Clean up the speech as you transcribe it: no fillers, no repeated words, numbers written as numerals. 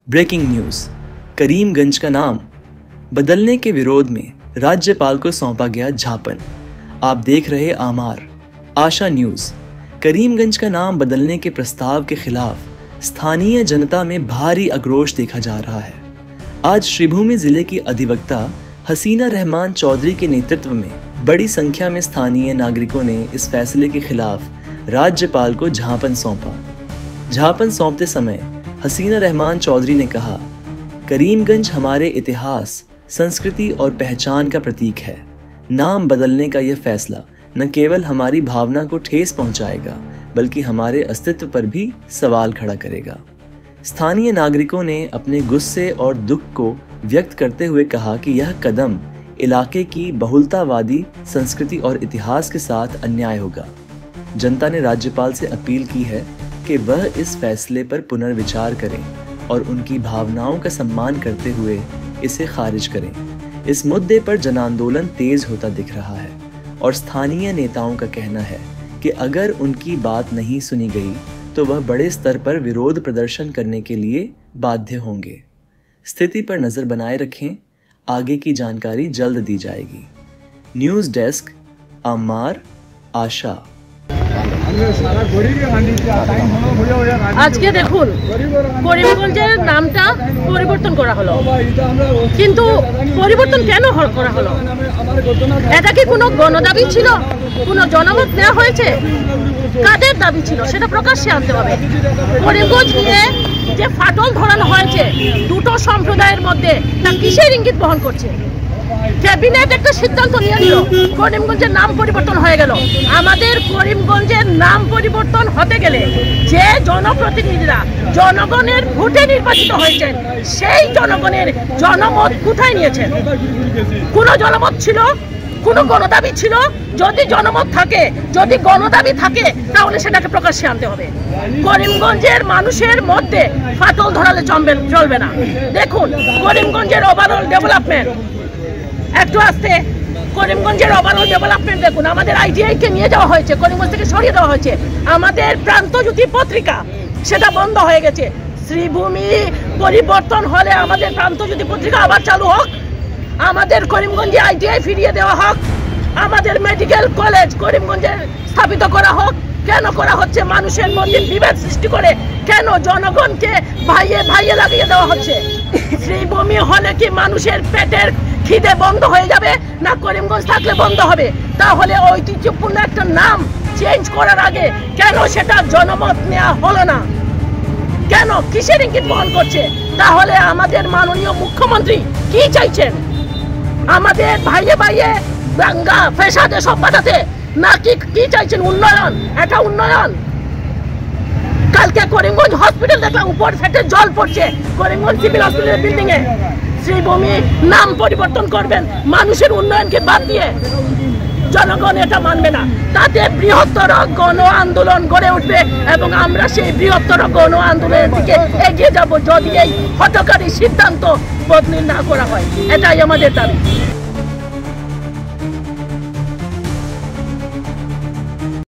Breaking news. Karimganj का नाम बदलने के विरोध में राज्यपाल को सौंपा गया ज्ञापन। आप देख रहे आमार आशा न्यूज। करीमगंज का नाम बदलने के प्रस्ताव के खिलाफ स्थानीय जनता में भारी आक्रोश देखा जा रहा है। आज श्रीभूमि जिले की अधिवक्ता हसीना रहमान चौधरी के नेतृत्व में बड़ी संख्या में स्थानीय नागरिकों ने इस फैसले के खिलाफ राज्यपाल को ज्ञापन सौंपा। ज्ञापन सौंपते समय हसीना रहमान चौधरी ने कहा, करीमगंज हमारे इतिहास, संस्कृति और पहचान का प्रतीक है। नाम बदलने का यह फैसला न केवल हमारी भावना को ठेस पहुंचाएगा बल्कि हमारे अस्तित्व पर भी सवाल खड़ा करेगा। स्थानीय नागरिकों ने अपने गुस्से और दुख को व्यक्त करते हुए कहा कि यह कदम इलाके की बहुलतावादी संस्कृति और इतिहास के साथ अन्याय होगा। जनता ने राज्यपाल से अपील की है कि वह इस फैसले पर पुनर्विचार करें और उनकी भावनाओं का सम्मान करते हुए इसे खारिज करें। इस मुद्दे पर जन आंदोलन तेज होता दिख रहा है और स्थानीय नेताओं का कहना है कि अगर उनकी बात नहीं सुनी गई तो वह बड़े स्तर पर विरोध प्रदर्शन करने के लिए बाध्य होंगे। स्थिति पर नजर बनाए रखें, आगे की जानकारी जल्द दी जाएगी। न्यूज़ डेस्क, आमार आशा। আজকে দেখুন করিমগঞ্জের নামটা পরিবর্তন করা হলো, কিন্তু পরিবর্তন কেন করা হলো? এটা কি কোনো গণদাবি ছিল? কোনো জনমত নেওয়া হয়েছে? কাদের দাবি ছিল সেটা প্রকাশ্যে আনতে হবে। করিমগঞ্জ নিয়ে যে ফাটল ধরানো হয়েছে দুটো সম্প্রদায়ের মধ্যে, তা কিসের ইঙ্গিত বহন করছে? ক্যাবিনেট একটা সিদ্ধান্ত নিয়ে নিল, করিমগঞ্জের নাম পরিবর্তন হয়ে গেল। আমাদের করিমগঞ্জের নাম পরিবর্তন হতে গেলে যে জনপ্রতিনিধিরা জনগণের ভোটে নির্বাচিত হয়েছেন সেই জনগণের জনমত কোথায় নিয়েছেন? কোনো জনমত ছিল? কোনো গণদাবি ছিল? যদি জনমত থাকে, যদি গণদাবি থাকে, তাহলে সেটাকে প্রকাশ্যে আনতে হবে। করিমগঞ্জের মানুষের মধ্যে ফাটল ধরালে চলবে না। দেখুন করিমগঞ্জের ওভারঅল ডেভেলপমেন্ট একটু আসতে, করিমগঞ্জের ওভারঅল ডেভেলপমেন্ট দেখুন। আমাদের আইটিআই কে নিয়ে যাওয়া হয়েছে, করিমগঞ্জ থেকে সরিয়ে দেওয়া হয়েছে। আমাদের প্রান্তজ্যোতি পত্রিকা সেটা বন্ধ হয়ে গেছে। শ্রীভূমি পরিবর্তন হলে আমাদের প্রান্তজ্যোতি পত্রিকা আবার চালু হোক, আমাদের করিমগঞ্জে আইটিআই ফিরিয়ে দেওয়া হোক, আমাদের মেডিকেল কলেজ করিমগঞ্জে স্থাপিত করা হোক। কেন করা হচ্ছে? মানুষের মধ্যে বিভেদ সৃষ্টি করে কেন জনগণকে ভাইয়ে ভাইয়ে লাগিয়ে দেওয়া হচ্ছে? শ্রীভূমি হলে কি মানুষের পেটের খিদে বন্ধ হয়ে যাবে, না করিমগঞ্জ থাকলে বন্ধ হবে? তাহলে ঐতিহ্যপূর্ণ একটা নাম চেঞ্জ করার আগে কেন সেটা জনমত নেওয়া হলো না? কেন? কিসের ইঙ্গিত বহন করছে? তাহলে আমাদের মাননীয় মুখ্যমন্ত্রী কি চাইছেন? আমাদের ভাইয়ে ভাইয়ে দাঙ্গা ফেসাদে সব বাঁচাতে, না কি চাইছেন? উন্নয়ন, এটা উন্নয়ন। কালকে করিমগঞ্জ হসপিটাল দেখলাম উপর ফেটে জল পড়ছে, করিমগঞ্জ সিভিল হসপিটালের বিল্ডিং এ। শ্রীভূমি নাম পরিবর্তন করবেন মানুষের উন্নয়নকে বাদ দিয়ে, জনগণ এটা মানবে না। তাতে বৃহত্তর গণ আন্দোলন গড়ে উঠবে এবং আমরা সেই বৃহত্তর গণ আন্দোলনের দিকে এগিয়ে যাব যদি এই হঠকারী সিদ্ধান্ত বদলি না করা হয়। এটাই আমাদের দাবি।